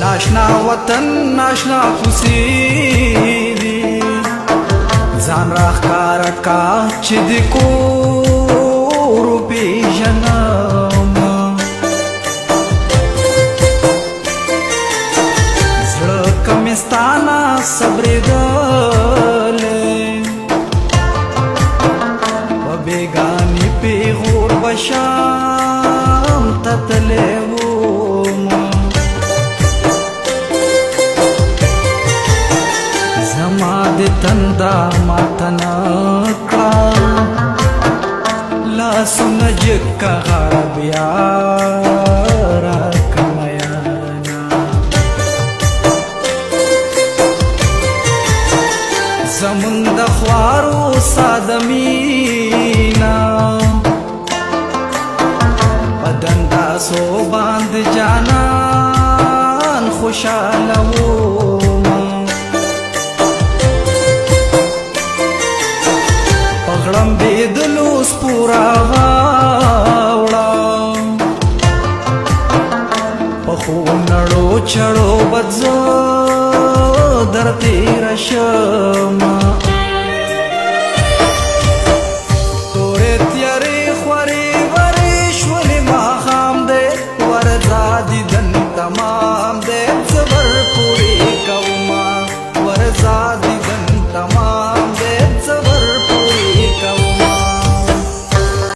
ناشنا وطن ناشنا کوڅې دي ځان راښکاره کا چې د کور وپېژنم زړه که مې ستا نه صبرېدلی په بېګانې پېغور به شام ته تللی وم زما د تنده ماته نه کړه لاسونه جګ که غاړه بیا راکړه میانه زمونږ د خوارو ساده مینه په دنداسو باندې جانان خوشحاله وم غړمبېدلو سپوره غاوړه پخو نړو چړو بد زه در تېره شمه